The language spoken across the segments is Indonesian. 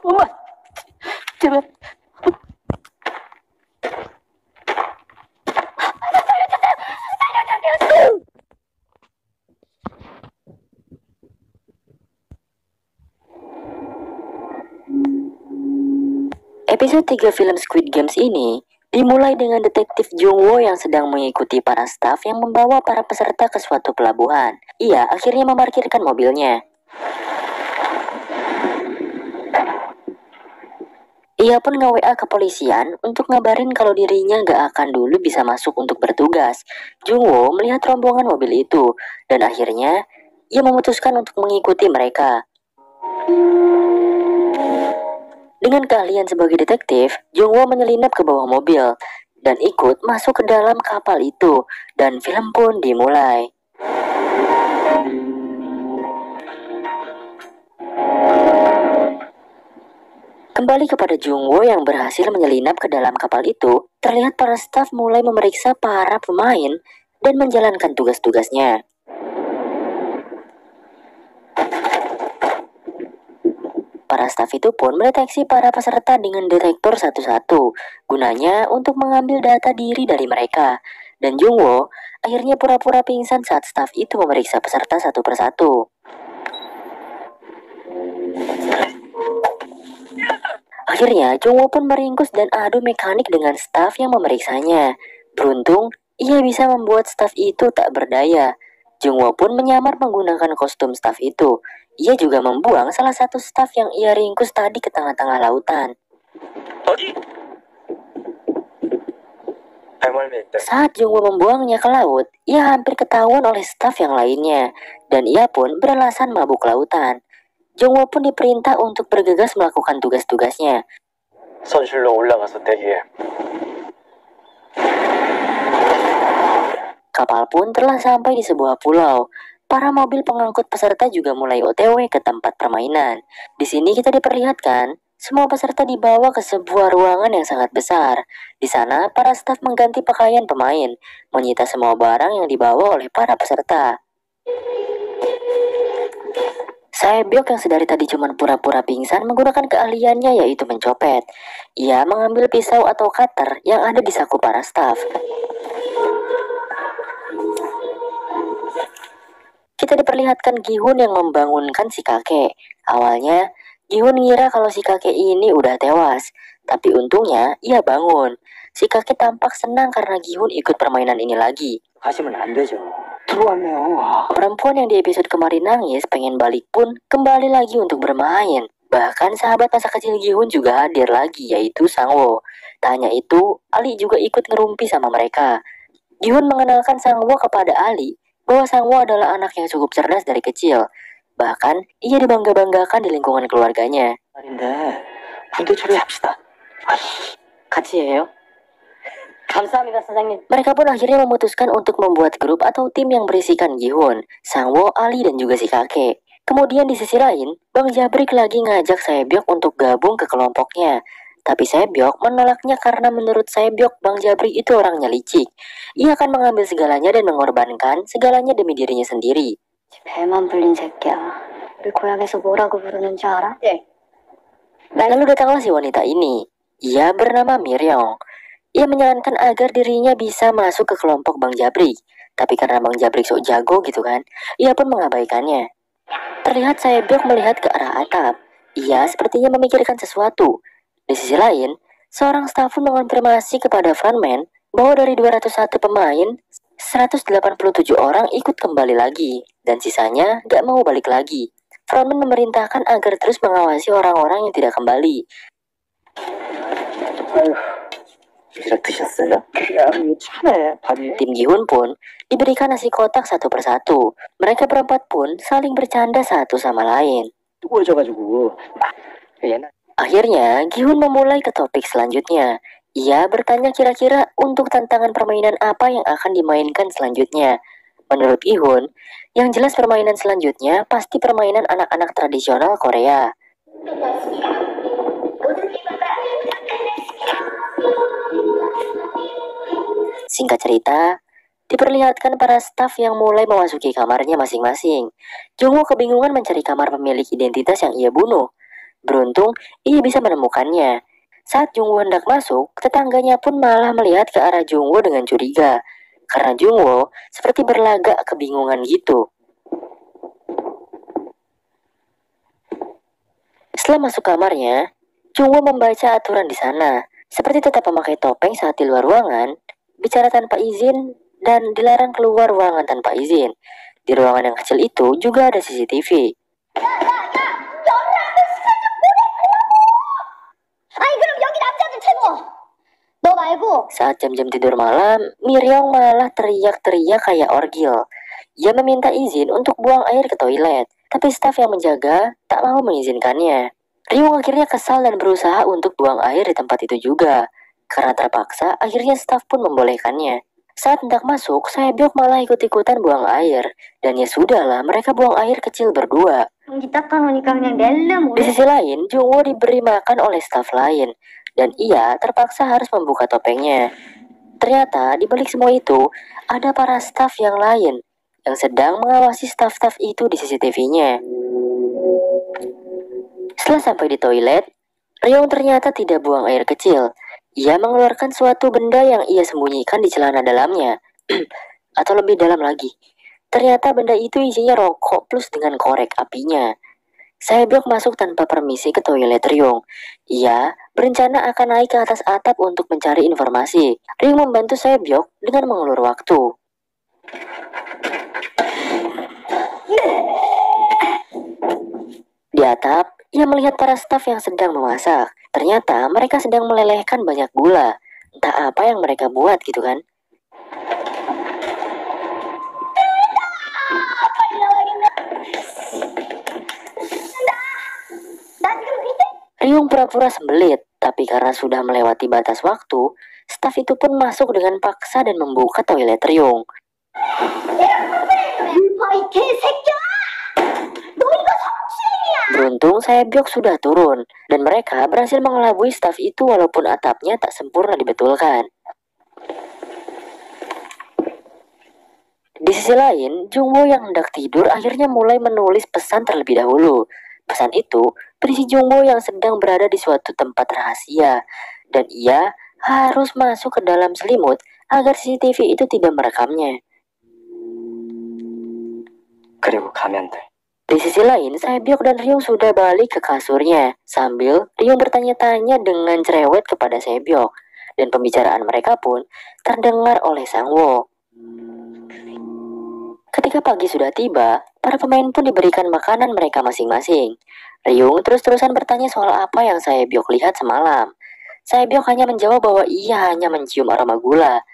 엄마, 제발. Episode 3 film Squid Games ini dimulai dengan detektif Jung-woo yang sedang mengikuti para staf yang membawa para peserta ke suatu pelabuhan. Ia akhirnya memarkirkan mobilnya. Ia pun nge-WA ke polisian untuk ngabarin kalau dirinya gak akan dulu bisa masuk untuk bertugas. Jung-woo melihat rombongan mobil itu, dan akhirnya ia memutuskan untuk mengikuti mereka. Dengan keahlian sebagai detektif, Jung-woo menyelinap ke bawah mobil dan ikut masuk ke dalam kapal itu, dan film pun dimulai. Kembali kepada Jung-woo yang berhasil menyelinap ke dalam kapal itu, terlihat para staf mulai memeriksa para pemain dan menjalankan tugas-tugasnya. Para staf itu pun mendeteksi para peserta dengan detektor satu-satu, gunanya untuk mengambil data diri dari mereka. Dan Jung-woo akhirnya pura-pura pingsan saat staf itu memeriksa peserta satu persatu. Akhirnya Jung-woo pun meringkus dan adu mekanik dengan staf yang memeriksanya. Beruntung, ia bisa membuat staf itu tak berdaya. Jung-woo pun menyamar menggunakan kostum staf itu. Ia juga membuang salah satu staf yang ia ringkus tadi ke tengah-tengah lautan. Saat Jung-woo membuangnya ke laut, ia hampir ketahuan oleh staf yang lainnya, dan ia pun beralasan mabuk lautan. Jung-woo pun diperintah untuk bergegas melakukan tugas-tugasnya. Kapal pun telah sampai di sebuah pulau. Para mobil pengangkut peserta juga mulai OTW ke tempat permainan. Di sini kita diperlihatkan semua peserta dibawa ke sebuah ruangan yang sangat besar. Di sana, para staf mengganti pakaian pemain, menyita semua barang yang dibawa oleh para peserta. Sae-byok yang sedari tadi cuma pura-pura pingsan menggunakan keahliannya yaitu mencopet. Ia mengambil pisau atau cutter yang ada di saku para staf. Kita diperlihatkan Gi-hun yang membangunkan si kakek. Awalnya, Gi-hun ngira kalau si kakek ini udah tewas. Tapi untungnya, ia bangun. Si kakek tampak senang karena Gi-hun ikut permainan ini lagi. Perempuan yang di episode kemarin nangis pengen balik pun kembali lagi untuk bermain. Bahkan sahabat masa kecil Gi-hun juga hadir lagi, yaitu Sang-woo. Tak hanya itu, Ali juga ikut ngerumpi sama mereka. Gi-hun mengenalkan Sang-woo kepada Ali bahwa Sang-woo adalah anak yang cukup cerdas dari kecil. Bahkan, ia dibangga-banggakan di lingkungan keluarganya. Mereka pun akhirnya memutuskan untuk membuat grup atau tim yang berisikan Gi-hun, Sang-woo, Ali, dan juga si kakek. Kemudian di sisi lain, Bang Jabrik lagi ngajak Sae-byok untuk gabung ke kelompoknya. Tapi Sae-byok menolaknya karena menurut Sae-byok Bang Jabrik itu orangnya licik. Ia akan mengambil segalanya dan mengorbankan segalanya demi dirinya sendiri. Lalu datanglah si wanita ini. Ia bernama Miryong. Ia menyarankan agar dirinya bisa masuk ke kelompok Bang Jabrik. Tapi karena Bang Jabrik sok jago gitu kan, ia pun mengabaikannya. Terlihat Sae-byok melihat ke arah atap. Ia sepertinya memikirkan sesuatu. Di sisi lain, seorang staf pun mengonfirmasi kepada frontman bahwa dari 201 pemain, 187 orang ikut kembali lagi, dan sisanya gak mau balik lagi. Frontman memerintahkan agar terus mengawasi orang-orang yang tidak kembali. Tim Gi-hun pun diberikan nasi kotak satu persatu. Mereka berempat pun saling bercanda satu sama lain. Akhirnya, Gi-hun memulai ke topik selanjutnya. Ia bertanya kira-kira untuk tantangan permainan apa yang akan dimainkan selanjutnya. Menurut Gi-hun, yang jelas permainan selanjutnya pasti permainan anak-anak tradisional Korea. Singkat cerita, diperlihatkan para staf yang mulai memasuki kamarnya masing-masing. Jung-woo kebingungan mencari kamar pemilik identitas yang ia bunuh. Beruntung, ia bisa menemukannya. Saat Jungwoo hendak masuk, tetangganya pun malah melihat ke arah Jungwoo dengan curiga. Karena Jungwoo seperti berlagak kebingungan gitu. Setelah masuk kamarnya, Jungwoo membaca aturan di sana, seperti tetap memakai topeng saat di luar ruangan, bicara tanpa izin, dan dilarang keluar ruangan tanpa izin. Di ruangan yang kecil itu juga ada CCTV. Saat jam-jam tidur malam, Miryong malah teriak-teriak kayak orgil. Ia meminta izin untuk buang air ke toilet, tapi staf yang menjaga tak mau mengizinkannya. Ryung akhirnya kesal dan berusaha untuk buang air di tempat itu juga. Karena terpaksa, akhirnya staf pun membolehkannya. Saat hendak masuk, Saebyok malah ikut-ikutan buang air. Dan ya sudahlah, mereka buang air kecil berdua. Di sisi lain, Jungwoo diberi makan oleh staf lain. Dan ia terpaksa harus membuka topengnya. Ternyata di balik semua itu, ada para staf yang lain yang sedang mengawasi staf-staf itu di CCTV-nya. Setelah sampai di toilet, Ryong ternyata tidak buang air kecil. Ia mengeluarkan suatu benda yang ia sembunyikan di celana dalamnya. Atau lebih dalam lagi, ternyata benda itu isinya rokok plus dengan korek apinya. Saebyok masuk tanpa permisi ke toilet Ryong. Ia berencana akan naik ke atas atap untuk mencari informasi. Ryong membantu Saebyok dengan mengulur waktu. Di atap, ia melihat para staf yang sedang memasak. Ternyata mereka sedang melelehkan banyak gula. Entah apa yang mereka buat gitu kan. Ryung pura-pura sembelit, tapi karena sudah melewati batas waktu, staf itu pun masuk dengan paksa dan membuka toilet Ryung. Beruntung Saebyok sudah turun, dan mereka berhasil mengelabui staf itu walaupun atapnya tak sempurna dibetulkan. Di sisi lain, Jungwoo yang hendak tidur akhirnya mulai menulis pesan terlebih dahulu. Pesan itu berisi Jungwoo yang sedang berada di suatu tempat rahasia, dan ia harus masuk ke dalam selimut agar CCTV itu tidak merekamnya. 그리고 가면 돼. Di sisi lain, Saebyok dan Ryung sudah balik ke kasurnya, sambil Ryung bertanya-tanya dengan cerewet kepada Saebyok, dan pembicaraan mereka pun terdengar oleh Sangwoo. Ketika pagi sudah tiba, para pemain pun diberikan makanan mereka masing-masing. Ryung terus-terusan bertanya soal apa yang Saebyok lihat semalam. Saebyok hanya menjawab bahwa ia hanya mencium aroma gula.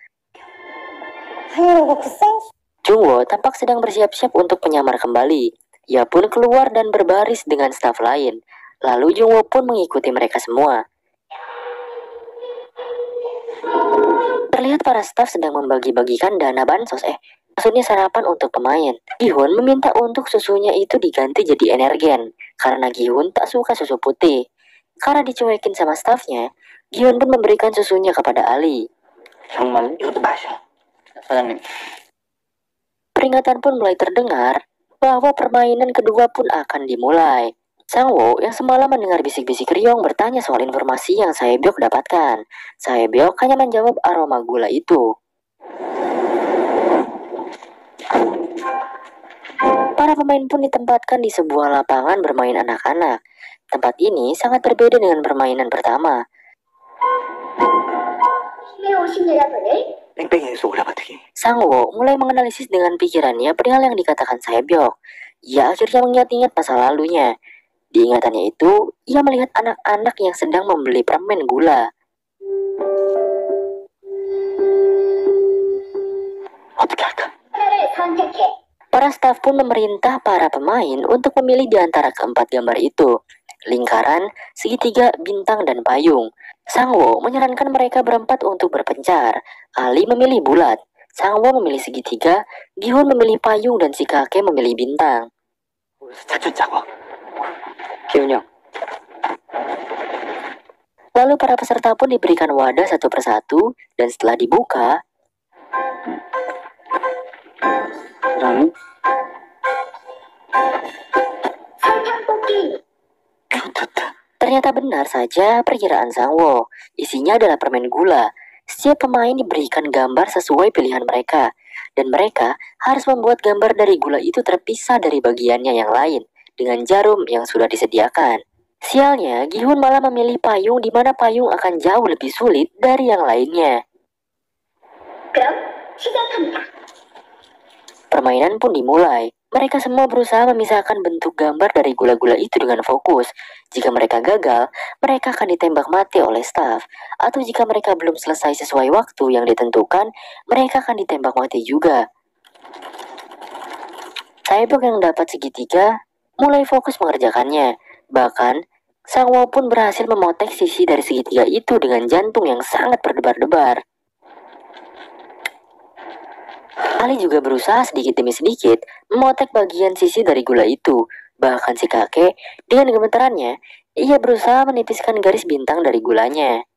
Jungwoo tampak sedang bersiap-siap untuk menyamar kembali. Ia pun keluar dan berbaris dengan staf lain. Lalu Jungwoo pun mengikuti mereka semua. Terlihat para staf sedang membagi-bagikan dana bansos, maksudnya sarapan untuk pemain. Gi-hun meminta untuk susunya itu diganti jadi energen, karena Gi-hun tak suka susu putih. Karena dicuekin sama stafnya, Gi-hun pun memberikan susunya kepada Ali. 정말 이것도 마셔. 사장님. Peringatan pun mulai terdengar bahwa permainan kedua pun akan dimulai. Sangwoo yang semalam mendengar bisik-bisik Ryong bertanya soal informasi yang Saebyok dapatkan. Saebyok hanya menjawab aroma gula itu. Para pemain pun ditempatkan di sebuah lapangan bermain anak-anak. Tempat ini sangat berbeda dengan permainan pertama. Sangwoo mulai menganalisis dengan pikirannya perihal yang dikatakan Saebyok. Ia akhirnya mengingat-ingat masa lalunya. Di ingatannya itu, ia melihat anak-anak yang sedang membeli permen gula. Para staf pun memerintah para pemain untuk memilih di antara keempat gambar itu. Lingkaran, segitiga, bintang, dan payung. Sangwoo menyarankan mereka berempat untuk berpencar. Ali memilih bulat. Sangwoo memilih segitiga, Gi-hun memilih payung, dan si kakek memilih bintang. Lalu para peserta pun diberikan wadah satu persatu, dan setelah dibuka, Ternyata benar saja perkiraan Sang Wo. Isinya adalah permen gula. Setiap pemain diberikan gambar sesuai pilihan mereka, dan mereka harus membuat gambar dari gula itu terpisah dari bagiannya yang lain dengan jarum yang sudah disediakan. Sialnya, Gihun malah memilih payung di mana payung akan jauh lebih sulit dari yang lainnya. Permainan pun dimulai. Mereka semua berusaha memisahkan bentuk gambar dari gula-gula itu dengan fokus. Jika mereka gagal, mereka akan ditembak mati oleh staf. Atau jika mereka belum selesai sesuai waktu yang ditentukan, mereka akan ditembak mati juga. Cyborg yang dapat segitiga mulai fokus mengerjakannya. Bahkan, Sang Wo pun berhasil memotek sisi dari segitiga itu dengan jantung yang sangat berdebar-debar. Ali juga berusaha sedikit demi sedikit memotek bagian sisi dari gula itu. Bahkan si kakek, dengan gemetarannya, ia berusaha menipiskan garis bintang dari gulanya.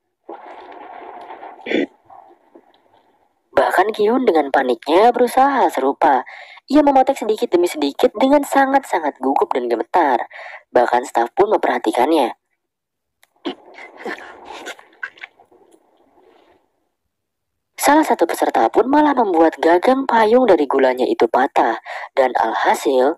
Bahkan Kyun dengan paniknya berusaha serupa. Ia memotek sedikit demi sedikit dengan sangat-sangat gugup dan gemetar. Bahkan staf pun memperhatikannya. Salah satu peserta pun malah membuat gagang payung dari gulanya itu patah. Dan alhasil,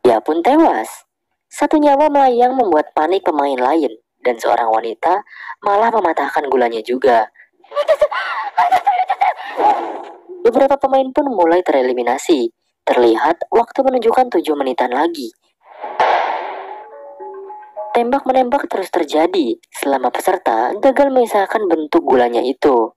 ia pun tewas. Satu nyawa melayang membuat panik pemain lain. Dan seorang wanita malah mematahkan gulanya juga. Beberapa pemain pun mulai tereliminasi. Terlihat waktu menunjukkan 7 menitan lagi. Tembak-menembak terus terjadi selama peserta gagal memisahkan bentuk gulanya itu.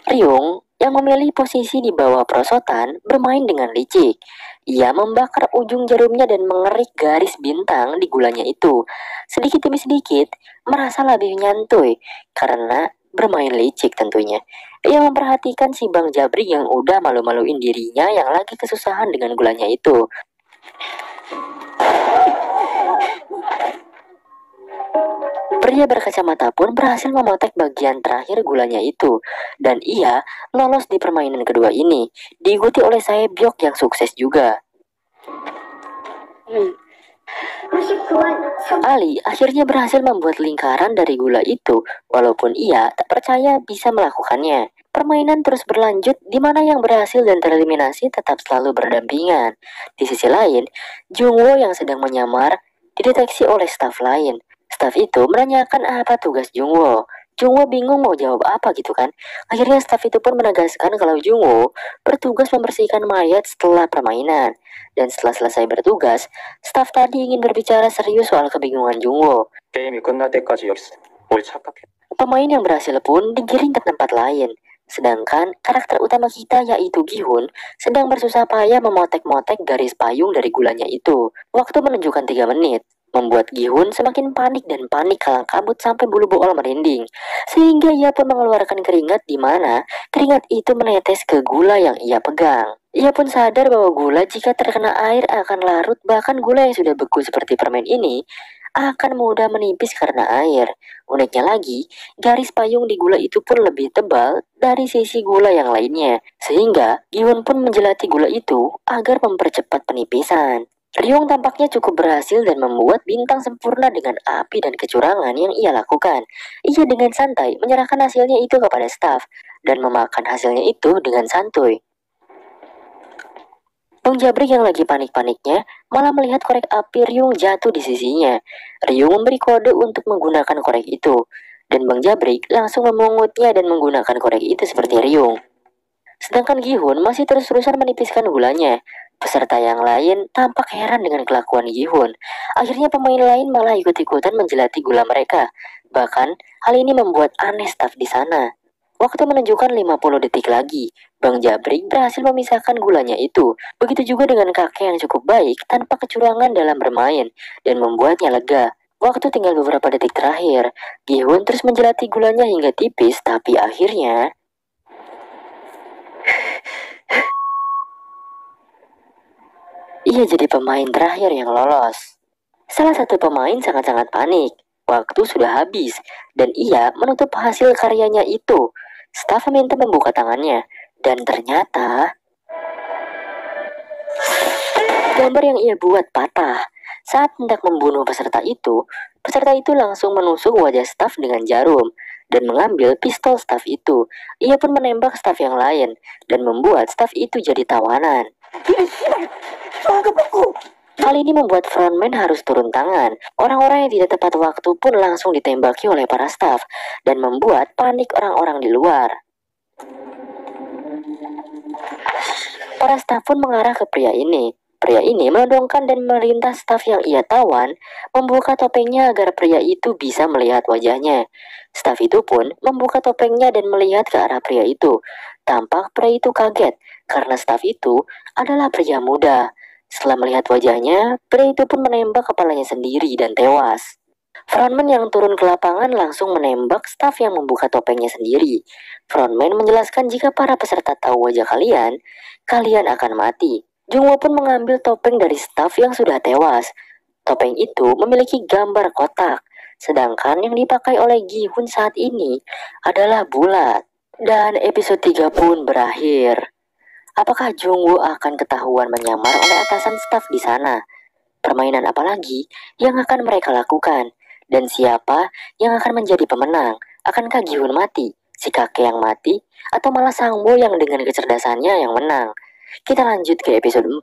Ryung yang memilih posisi di bawah perosotan bermain dengan licik. Ia membakar ujung jarumnya dan mengerik garis bintang di gulanya itu. Sedikit demi sedikit merasa lebih nyantuy karena bermain licik tentunya. Ia memperhatikan si Bang Jabri yang udah malu-maluin dirinya yang lagi kesusahan dengan gulanya itu. Pria berkacamata pun berhasil memotek bagian terakhir gulanya itu, dan ia lolos di permainan kedua ini, diikuti oleh Saebyok yang sukses juga. Ali akhirnya berhasil membuat lingkaran dari gula itu, walaupun ia tak percaya bisa melakukannya. Permainan terus berlanjut di mana yang berhasil dan tereliminasi tetap selalu berdampingan. Di sisi lain, Jungwoo yang sedang menyamar dideteksi oleh staf lain. Staf itu menanyakan apa tugas Jungwoo. Jungwoo bingung mau jawab apa gitu kan. Akhirnya staf itu pun menegaskan kalau Jungwoo bertugas membersihkan mayat setelah permainan. Dan setelah selesai bertugas, staf tadi ingin berbicara serius soal kebingungan Jungwoo. Pemain yang berhasil pun digiring ke tempat lain. Sedangkan karakter utama kita yaitu Gihun sedang bersusah payah memotek-motek garis payung dari gulanya itu. Waktu menunjukkan 3 menit. Membuat Gihun semakin panik dan panik kalang kabut sampai bulu bool merinding. Sehingga ia pun mengeluarkan keringat di mana keringat itu menetes ke gula yang ia pegang. Ia pun sadar bahwa gula jika terkena air akan larut, bahkan gula yang sudah beku seperti permen ini akan mudah menipis karena air. Uniknya lagi, garis payung di gula itu pun lebih tebal dari sisi gula yang lainnya. Sehingga Gihun pun menjelati gula itu agar mempercepat penipisan. Ryung tampaknya cukup berhasil dan membuat bintang sempurna dengan api dan kecurangan yang ia lakukan. Ia dengan santai menyerahkan hasilnya itu kepada staf dan memakan hasilnya itu dengan santuy. Bang Jabrik yang lagi panik-paniknya malah melihat korek api Ryung jatuh di sisinya. Ryung memberi kode untuk menggunakan korek itu, dan Bang Jabrik langsung memungutnya dan menggunakan korek itu seperti Ryung. Sedangkan Gihun masih terus-terusan menipiskan gulanya. Peserta yang lain tampak heran dengan kelakuan Gihun. Akhirnya pemain lain malah ikut-ikutan menjelati gula mereka. Bahkan hal ini membuat aneh staf di sana. Waktu menunjukkan 50 detik lagi. Bang Jabrik berhasil memisahkan gulanya itu. Begitu juga dengan kakek yang cukup baik tanpa kecurangan dalam bermain dan membuatnya lega. Waktu tinggal beberapa detik terakhir. Gihun terus menjelati gulanya hingga tipis, tapi akhirnya ia jadi pemain terakhir yang lolos. Salah satu pemain sangat-sangat panik. Waktu sudah habis, dan ia menutup hasil karyanya itu. Staf meminta membuka tangannya. Dan ternyata gambar yang ia buat patah. Saat hendak membunuh peserta itu langsung menusuk wajah staf dengan jarum dan mengambil pistol staf itu. Ia pun menembak staf yang lain dan membuat staf itu jadi tawanan. Hal ini membuat frontman harus turun tangan. Orang-orang yang tidak tepat waktu pun langsung ditembaki oleh para staf dan membuat panik orang-orang di luar. Para staf pun mengarah ke pria ini. Pria ini menodongkan dan melintas staf yang ia tawan, membuka topengnya agar pria itu bisa melihat wajahnya. Staf itu pun membuka topengnya dan melihat ke arah pria itu. Tampak pria itu kaget karena staf itu adalah pria muda. Setelah melihat wajahnya, pria itu pun menembak kepalanya sendiri dan tewas. Frontman yang turun ke lapangan langsung menembak staf yang membuka topengnya sendiri. Frontman menjelaskan jika para peserta tahu wajah kalian, kalian akan mati. Jungwoo pun mengambil topeng dari staf yang sudah tewas. Topeng itu memiliki gambar kotak, sedangkan yang dipakai oleh Gi-hun saat ini adalah bulat. Dan episode 3 pun berakhir. Apakah Jungwoo akan ketahuan menyamar oleh atasan staf di sana? Permainan apa lagi yang akan mereka lakukan? Dan siapa yang akan menjadi pemenang? Akankah Gi-hun mati, si kakek yang mati, atau malah Sang-woo yang dengan kecerdasannya yang menang? Kita lanjut ke episode 4.